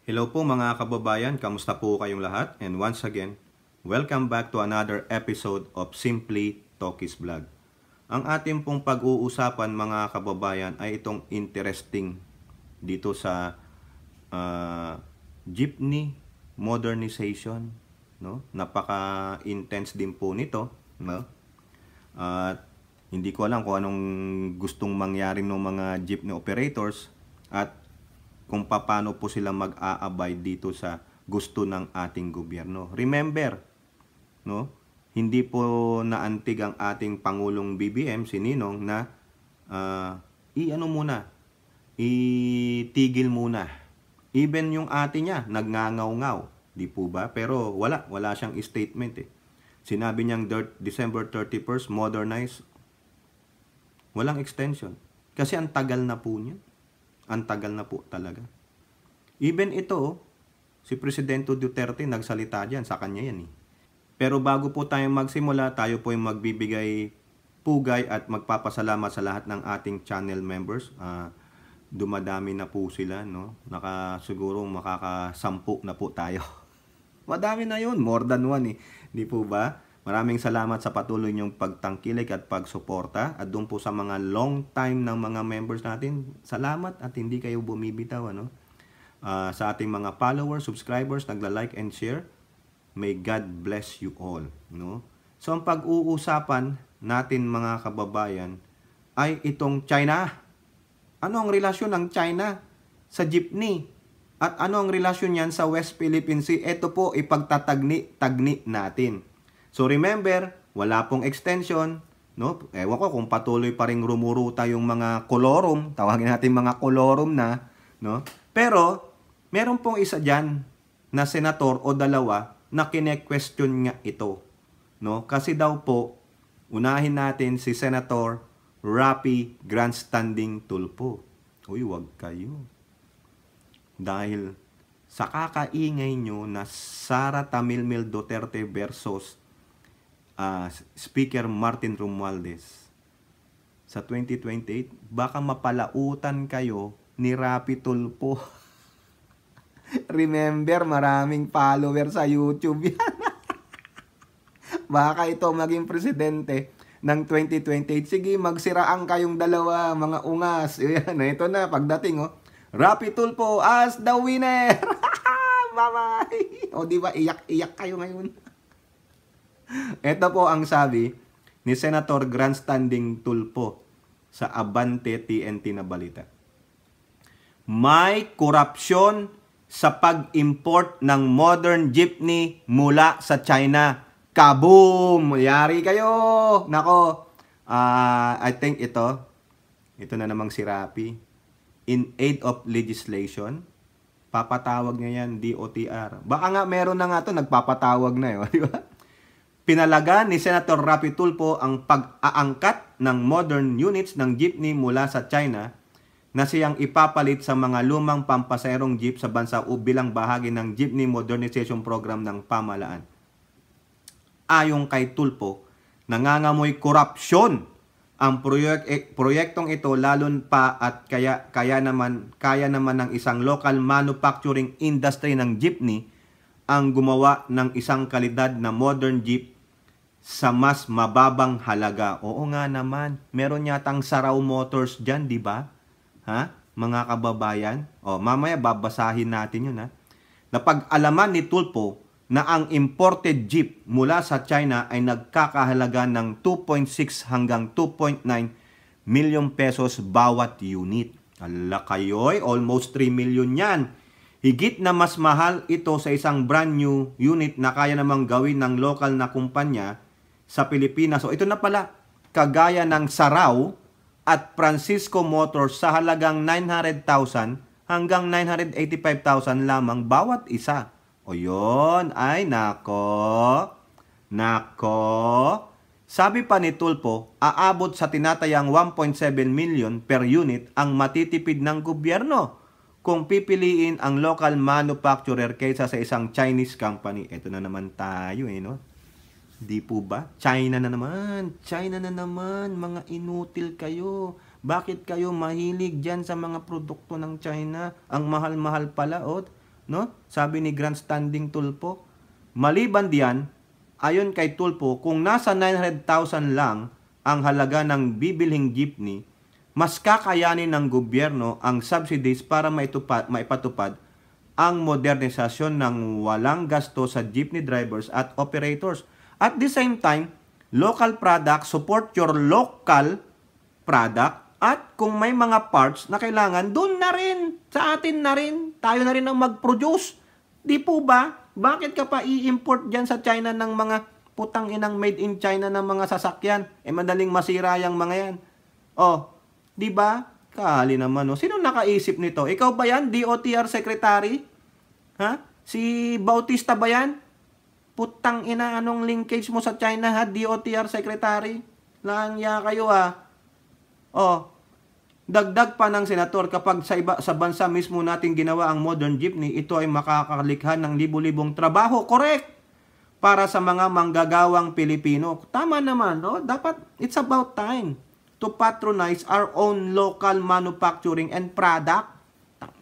Hello po mga kababayan, kamusta po kayong lahat? And once again, welcome back to another episode of Simply Talkies Vlog. Ang ating pong pag-uusapan mga kababayan ay itong interesting dito sa jeepney modernization. No? Napaka-intense din po nito. No? At hindi ko alam kung anong gustong mangyari ng mga jeepney operators at kung paano po sila mag-a-abide dito sa gusto ng ating gobyerno. Remember, no? Hindi po naantig ang ating Pangulong BBM, si Ninong, na itigil muna. Even yung ate niya, nagngangaw-ngaw. Di po ba? Pero wala siyang statement eh. Sinabi niyang December 31st, modernize. Walang extension. Kasi ang tagal na po niya. Ang tagal na po talaga. Even ito, si Presidente Duterte nagsalita dyan, sa kanya yan eh. Pero bago po tayo magsimula, tayo po yung magbibigay pugay at magpapasalamat sa lahat ng ating channel members. Dumadami na po sila, no? Siguro makakasampu na po tayo. Madami na yun, more than one eh. Di po ba? Maraming salamat sa patuloy niyong pagtangkilik at pagsuporta. At doon po sa mga long time ng mga members natin, salamat at hindi kayo bumibitaw. Ano? Sa ating mga followers, subscribers, nagla-like and share, may God bless you all. No? So ang pag-uusapan natin mga kababayan ay itong China. Ano ang relasyon ng China sa jeepney? At ano ang relasyon niyan sa West Philippine Sea? Ito po ipagtatagni natin. So remember, wala pong extension, no? Ewan ko kung patuloy pa ring rumuruta yung mga kolorum, tawagin natin mga kolorum na, no? Pero meron pong isa diyan na senator o dalawa na kine-question nga ito, no? Kasi daw po unahin natin si Senator Rapi Grandstanding Tulfo. Uy, wag kayo. Dahil sa kakaingay nyo na Sara Tamilmil Duterte versus Speaker Martin Romualdez sa 2028, baka mapalautan kayo ni Rapi Tulfo. Remember, maraming follower sa YouTube yan. Baka ito maging presidente ng 2028. Sige, magsiraan kayong dalawa, mga ungas. Yan, ito na, pagdating, Rapi Tulfo as the winner. Bye-bye. O, diba, iyak kayo ngayon. Ito po ang sabi ni Senator Grandstanding Tulfo sa Abante TNT na balita. May korupsyon sa pag-import ng modern jeepney mula sa China. Kaboom! Yari kayo! Nako, I think ito na namang si Rapi. In aid of legislation, papatawag niya yan, DOTR. Baka nga meron na nga ito, nagpapatawag na yun. Di ba? Pinalaga ni Senator Rapi Tulfo ang pag-aangkat ng modern units ng jeepney mula sa China na siyang ipapalit sa mga lumang pampaserong jeep sa bansa o bilang bahagi ng jeepney modernization program ng pamahalaan. Ayon kay Tulfo, nangangamoy korupsyon ang proyektong ito lalo pa at kaya naman ng isang local manufacturing industry ng jeepney ang gumawa ng isang kalidad na modern jeep sa mas mababang halaga. Oo nga naman, meron yatang Saraw Motors dyan, di ba? Ha? Mga kababayan? Mamaya babasahin natin yun, ha? Napag-alaman ni Tulfo na ang imported jeep mula sa China ay nagkakahalaga ng 2.6 hanggang 2.9 million pesos bawat unit. Ala kayo'y, almost 3 million yan. Higit na mas mahal ito sa isang brand new unit na kaya namang gawin ng local na kumpanya sa Pilipinas. So ito na pala, kagaya ng Saraw at Francisco Motors sa halagang 900,000 hanggang 985,000 lamang bawat isa. O yun, ay nako. Sabi pa ni Tulfo, aabot sa tinatayang 1.7 million per unit ang matitipid ng gobyerno kung pipiliin ang local manufacturer kaysa sa isang Chinese company. Ito na naman tayo no? Di po ba? China na naman, mga inutil kayo. Bakit kayo mahilig dyan sa mga produkto ng China? Ang mahal-mahal pala, no? Sabi ni Grandstanding Tulpo. Maliban diyan, ayon kay Tulpo, kung nasa 900,000 lang ang halaga ng bibilhing jeepney, mas kakayanin ng gobyerno ang subsidies para maipatupad ang modernisasyon ng walang gasto sa jeepney drivers at operators. At the same time, local product, support your local product, at kung may mga parts na kailangan, doon na rin, sa atin na rin, tayo na rin ang mag-produce. Di po ba? Bakit ka pa i-import dyan sa China ng mga putang inang made in China ng mga sasakyan? Madaling masira yung mga yan. Di ba? Kali naman, no? Sino nakaisip nito? Ikaw ba yan? DOTR Secretary? Ha? Si Bautista ba yan? Putang ina, anong linkage mo sa China, ha? DOTR Secretary? Langya kayo, ha? Dagdag pa ng senator, kapag sa bansa mismo natin ginawa ang modern jeepney, ito ay makakalikha ng libu-libong trabaho. Correct! Para sa mga manggagawang Pilipino. Tama naman, no? Dapat, it's about time to patronize our own local manufacturing and product.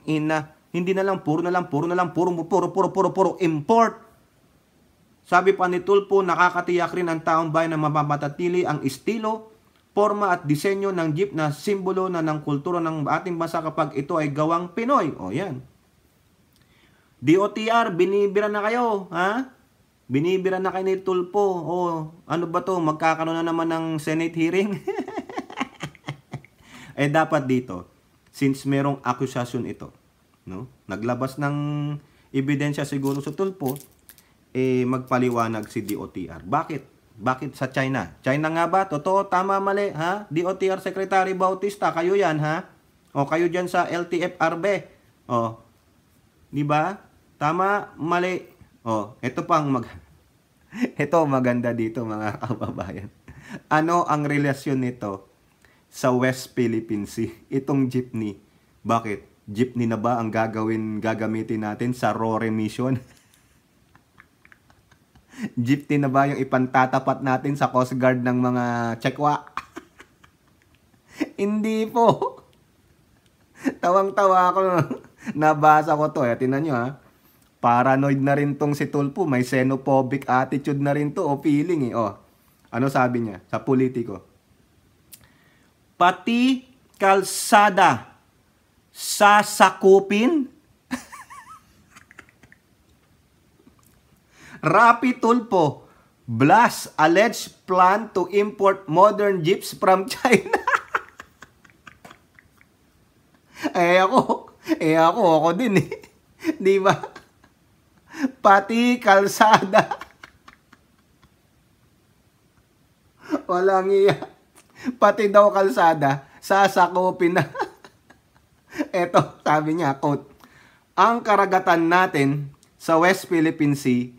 Hindi na lang, puro import. Sabi pa ni Tulpo, nakakatiyak rin ang taong bayan na mapapatatili ang estilo, forma at disenyo ng jeep na simbolo na ng kultura ng ating bansa kapag ito ay gawang Pinoy. Yan. DOTR, binibira na kayo, ha? Binibira na kayo ni Tulpo. Ano ba to? Magkakaroon na naman ng Senate hearing? Dapat dito, since merong akusasyon ito, no? Naglabas ng ebidensya siguro sa Tulpo, magpaliwanag si DOTR. Bakit sa China? China nga ba? Totoo, tama, mali, ha? DOTR Secretary Bautista, kayo yan, ha? Kayo dyan sa LTFRB. Di ba? Tama, mali. Ito ito maganda dito, mga kababayan. Ano ang relasyon nito sa West Philippine Sea? Itong jeepney. Bakit? Jeepney na ba ang gagamitin natin sa RORE mission? Jeepney na ba yung ipantatapat natin sa Coast Guard ng mga Chekwa? Hindi po. Tawang-tawa ako. Nabasa ko to. Tingnan nyo, ha. Paranoid na rin tong si Tulpo. May xenophobic attitude na rin to. Feeling, Ano sabi niya sa politiko? Pati kalsada sasakupin. Rapi Tulpo, blast alleged plan to import modern jeeps from China. Ako din, Di ba? Pati kalsada. Walang iya. Pati daw kalsada, sasakupin na. Eto, sabi niya, quote, ang karagatan natin sa West Philippine Sea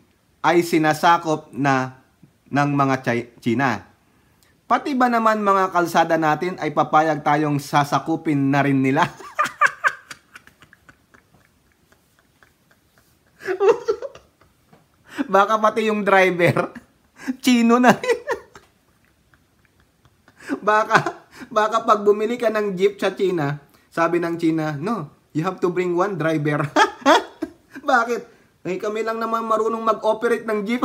ay sinasakop na ng mga China. Pati ba naman mga kalsada natin ay papayag tayong sasakupin na rin nila? Baka pati yung driver, Chino na rin. Baka pag bumili ka ng jeep sa China, sabi ng China, no, you have to bring one driver. Bakit? Kami lang naman marunong mag-operate ng jeep.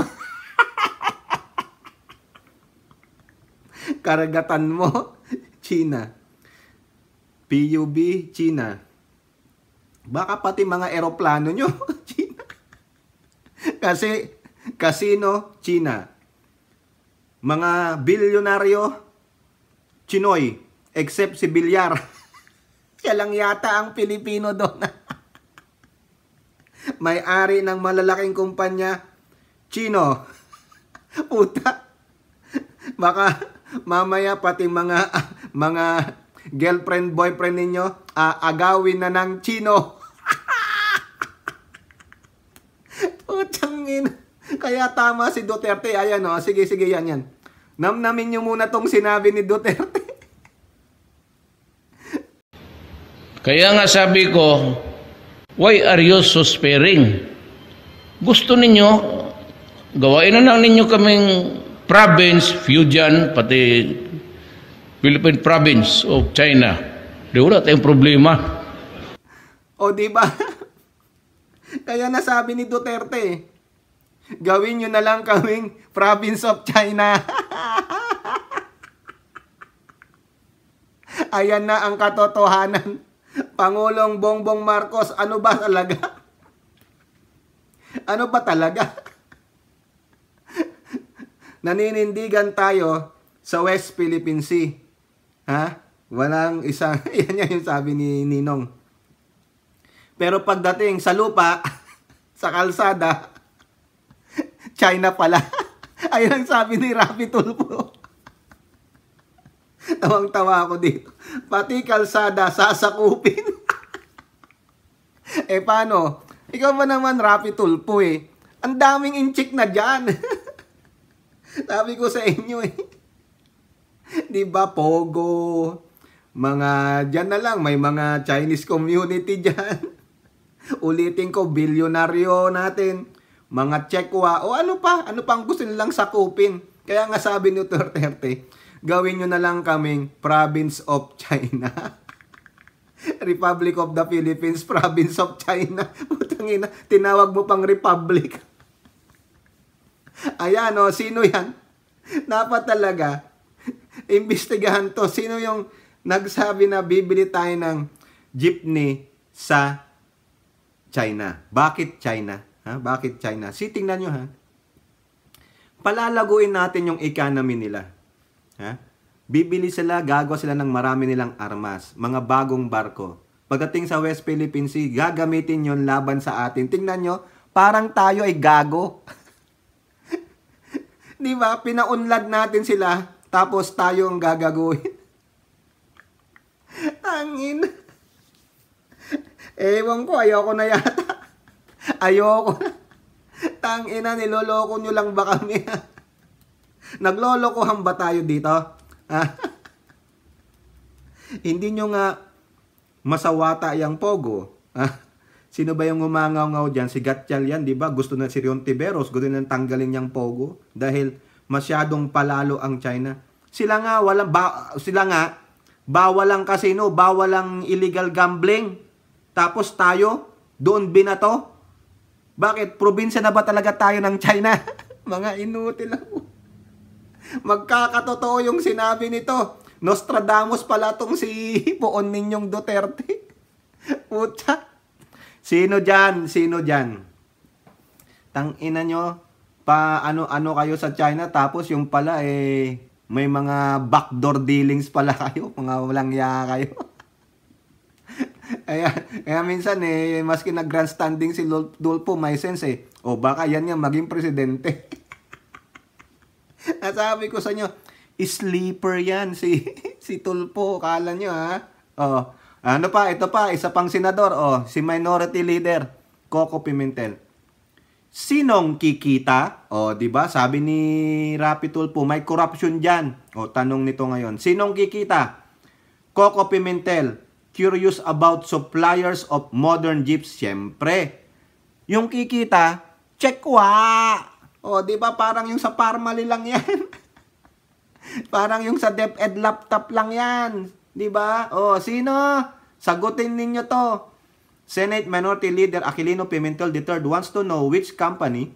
Karagatan mo, China. PUB, China. Baka pati mga eroplano nyo, China. Kasi, casino, China. Mga bilyonaryo, Chinoy. Except si Bilyar. Siya lang yata ang Pilipino doon. May-ari ng malalaking kumpanya, Chino. Puta. Baka mamaya pati mga girlfriend, boyfriend ninyo, agawin na ng Chino. Putang ina. Kaya tama si Duterte. Ayan, sige, yan. Namnamin nyo muna tong sinabi ni Duterte. Kaya nga sabi ko, why are you so sparing? Gusto ninyo, gawain na lang ninyo kaming province, Fujian, pati Philippine province of China. Di wala tayong problema. Di ba? Kaya nasabi ni Duterte, gawin nyo na lang kaming province of China. Ayan na ang katotohanan. Pangulong Bongbong Marcos, ano ba talaga? Ano ba talaga? Naninindigan tayo sa West Philippine Sea. Ha? Walang isang, yan yung sabi ni Ninong. Pero pagdating sa lupa, sa kalsada, China pala. Ayun ang sabi ni Rapi Tulfo. Tawang-tawa ako dito. Pati kalsada, sasakupin. Paano? Ikaw ba naman, Rapi Tulfo Ang daming inchik na dyan. Sabi ko sa inyo Di ba, Pogo? Mga dyan na lang, may mga Chinese community dyan. Ulitin ko, bilyonaryo natin. Mga Chekwa, o ano pa? Ano pang gusto nilang sakupin? Kaya nga sabi ni Duterte, gawin nyo na lang kaming province of China. Republic of the Philippines, province of China. Putangina, tinawag mo pang republic. Ayan sino yan? Dapat talaga, imbestigahan to. Sino yung nagsabi na bibili tayo ng jeepney sa China? Bakit China? Bakit China? Tingnan nyo palalaguin natin yung economy nila. Bibili sila, gagawa sila ng marami nilang armas, mga bagong barko. Pagdating sa West Philippine Sea, gagamitin yon laban sa atin. Tingnan nyo, parang tayo ay gago. Di ba? Pinaunlad natin sila, tapos tayo ang gagaguhin. Tangin. Ewan ko, ayoko na yata. Ayoko na. Tangina, niloloko nyo lang ba kami? Naglolokohan ba tayo dito? Hindi nyo nga masawata yung Pogo. Sino ba yung umangaw-ngaw dyan? Si Gatchal yan, di ba? Gusto na si Rion Tiberos, gusto na tanggalin yung Pogo dahil masyadong palalo ang China. Sila nga, bawal ang casino, bawal ang illegal gambling. Tapos tayo, doon binato. Bakit? Probinsya na ba talaga tayo ng China? Mga inutil lang. Magkakatotoo yung sinabi nito. Nostradamus pala tong si Poon ninyong Duterte. Puta. Sino dyan? Tangina nyo, ano kayo sa China, tapos yung pala may mga backdoor dealings pala kayo, mga walang ya kayo. Kaya minsan maski nag-grandstanding si Dulfo, may sense o baka yan nga maging presidente. Nasabi ko sa inyo, sleeper yan si Tulfo, kala nyo ano pa, ito pa, isa pang senador, si Minority Leader Coco Pimentel. Sinong kikita? Di ba? Sabi ni Rapi Tulfo, may corruption diyan. Tanong nito ngayon, sinong kikita? Coco Pimentel, curious about suppliers of modern jeeps. Siyempre, yung kikita, Chekwa. Di ba? Parang yung sa Parmali lang yan. Parang yung sa DepEd laptop lang yan. Di ba? Sino? Sagutin ninyo to. Senate Minority Leader Aquilino Pimentel III wants to know which company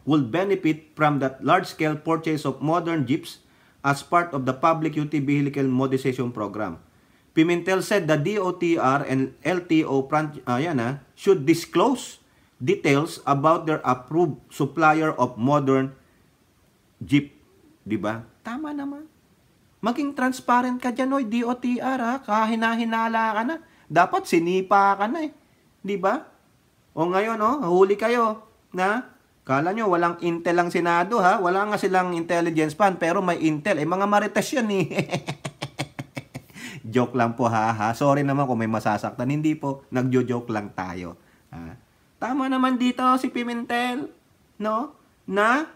will benefit from that large-scale purchase of modern jeeps as part of the Public Utility Vehicle Modernization Program. Pimentel said the DOTR and LTO should disclose details about their approved supplier of modern jeep. Diba? Tama naman. Maging transparent ka dyan, DOTR kahina-hinala ka na. Dapat sinipa ka na Diba? Ngayon, huli kayo na kala nyo walang intel ang Senado Wala nga silang intelligence pan pero may intel. Mga marites yan Joke lang po Sorry naman kung may masasaktan. Hindi po. Nagjo-joke lang tayo. Tama naman dito si Pimentel. No? Na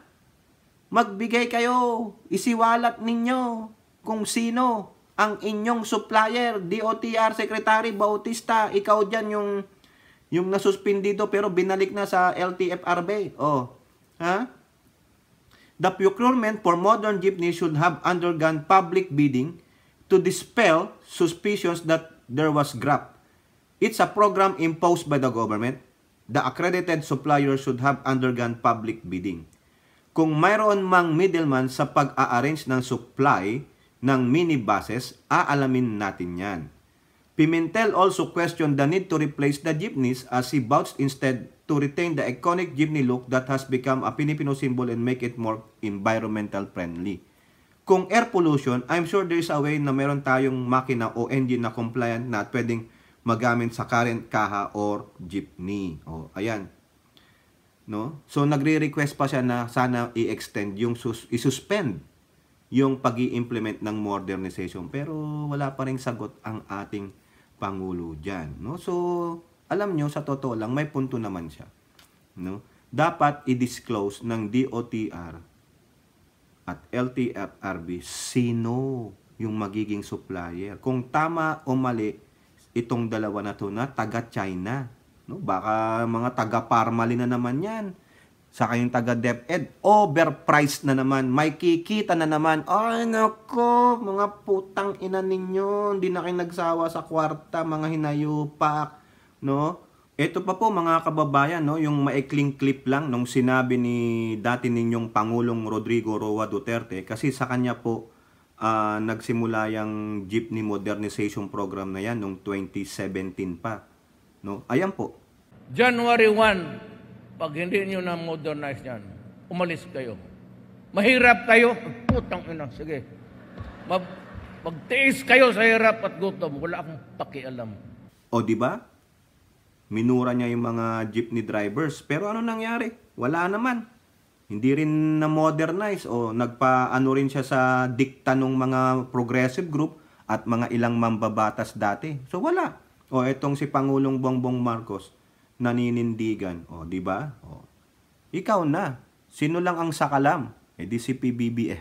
magbigay kayo. Isiwalat ninyo kung sino ang inyong supplier. DOTR Secretary Bautista. Ikaw dyan yung nasuspindido pero binalik na sa LTFRB. The procurement for modern jeepneys should have undergone public bidding to dispel suspicions that there was graft. It's a program imposed by the government. the accredited supplier should have undergone public bidding. Kung mayroon mang middleman sa pag-a-arrange ng supply ng minibuses, aalamin natin yan. Pimentel also questioned the need to replace the jeepneys as he vouched instead to retain the iconic jeepney look that has become a Filipino symbol and make it more environmental friendly. Kung air pollution, I'm sure there is a way na meron tayong makina o engine na compliant na pwedeng magamit sa current kaha or jeepney. O, ayan. No? So, nagre-request pa siya na sana i-extend yung i-suspend yung pag-i-implement ng modernization. Pero wala pa ring sagot ang ating Pangulo dyan. No? So, alam nyo, sa totoo lang, may punto naman siya. No? Dapat i-disclose ng DOTR at LTFRB sino yung magiging supplier. Kung tama o mali itong dalawa na to na taga-China. No? Baka mga taga-Parmalee na naman yan. Saka yung taga-DepEd, overpriced na naman. May kikita na naman. Ay, nako, mga putang ina ninyo. Hindi na kayo nagsawa sa kwarta, mga hinayupak. No? Ito pa po mga kababayan, no? Yung maikling clip lang nung sinabi ni dati ninyong Pangulong Rodrigo Roa Duterte. Kasi sa kanya po, nagsimula yung jeepney modernization program na yan noong 2017 pa. No? Ayan po. January 1, pag hindi nyo na modernize yan, umalis kayo. Mahirap kayo, putang ina, sige. Magtiis kayo sa hirap at gutom, wala akong pakialam. O di ba? Minura niya yung mga jeepney drivers. Pero ano nangyari? Wala naman. Hindi rin na-modernize o nagpa-ano rin siya sa dikta ng mga progressive group at mga ilang mambabatas dati. So wala. O etong si Pangulong Bongbong Marcos, naninindigan. O, di ba? O, ikaw na. Sino lang ang sakalam? E di si PBBM.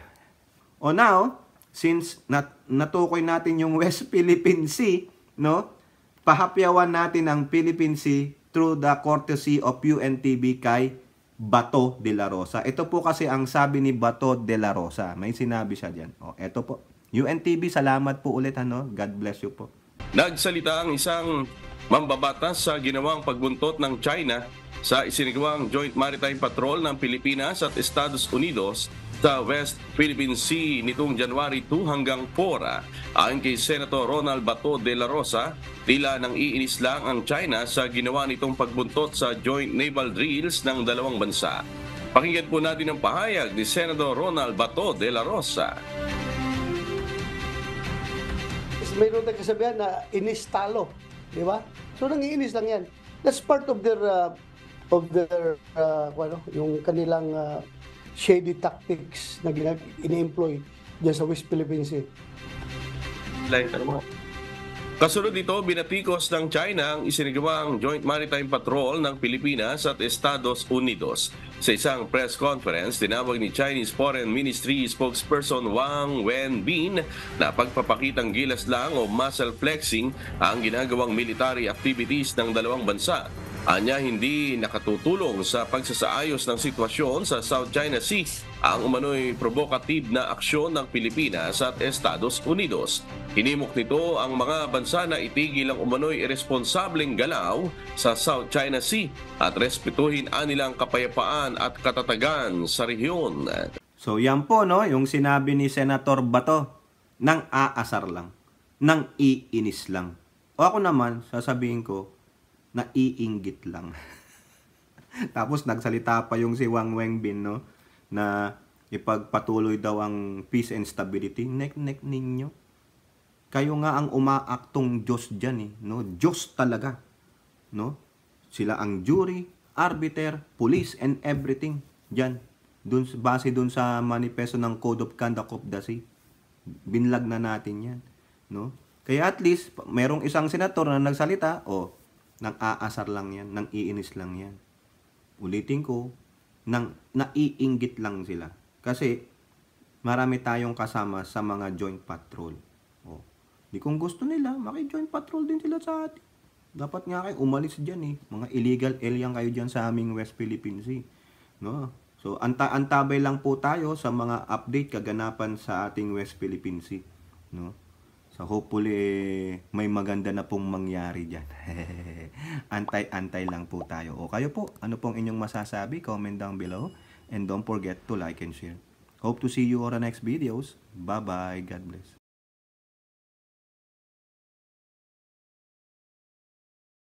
O now, since natukoy natin yung West Philippine Sea, no? Pahapyawan natin ang Philippine Sea through the courtesy of UNTV kay Bato de la Rosa. Ito po kasi ang sabi ni Bato de la Rosa. May sinabi siya dyan. O, ito po. UNTV, salamat po ulit. Ano? God bless you po. Nagsalita ang isang mambabatas sa ginawang pagbuntot ng China sa isinagawang Joint Maritime Patrol ng Pilipinas at Estados Unidos sa West Philippine Sea nitong January 2 hanggang 4. Ayon kay Senator Ronald Bato de la Rosa, tila nang iinis lang ang China sa ginawa nitong pagbuntot sa joint naval drills ng dalawang bansa. Pakinggan po natin ang pahayag ni Senator Ronald Bato de la Rosa. Mayroon tayong kasabihan na inis talo, di ba? So nangiinis lang yan. That's part of their yung kanilang shady tactics na ini-employ diyan sa West Philippine Sea. Kasunod nito, binatikos ng China ang isinagawang Joint Maritime Patrol ng Pilipinas at Estados Unidos. Sa isang press conference, tinawag ni Chinese Foreign Ministry spokesperson Wang Wenbin na pagpapakitang gilas lang o muscle flexing ang ginagawang military activities ng dalawang bansa. Anya hindi nakatutulong sa pagsasaayos ng sitwasyon sa South China Sea ang umano'y provocative na aksyon ng Pilipinas at Estados Unidos. Hinimok nito ang mga bansa na itigil ang umano'y irresponsableng galaw sa South China Sea at respetuhin anilang kapayapaan at katatagan sa rehiyon. So yan po, no, yung sinabi ni Senator Bato, nang aasar lang, nang iinis lang. O ako naman, sasabihin ko, naiinggit lang. Tapos nagsalita pa yung si Wang Wenbin, no, na ipagpatuloy daw ang peace and stability. Nek-nek ninyo. Kayo nga ang umaaktong Diyos dyan, no? Diyos talaga, no? Sila ang jury, arbiter, police, and everything dyan. Base dun sa manifesto ng Code of Conduct of the Sea. Binlag na natin yan, no? Kaya at least, merong isang senator na nagsalita, nang aasar lang yan, nang iinis lang yan. Ulitin ko, nang naiinggit lang sila. Kasi, marami tayong kasama sa mga joint patrol. Di kung gusto nila, maki-joint patrol din sila sa atin. Dapat nga kayo umalis dyan Mga illegal alien kayo dyan sa aming West Philippine Sea. No? So, antabay lang po tayo sa mga update kaganapan sa ating West Philippine Sea. No? So hopefully may maganda na pong mangyari dyan. Antay-antay lang po tayo. O kayo po, ano pong inyong masasabi? Comment down below. And don't forget to like and share. Hope to see you on the next videos. Bye-bye. God bless.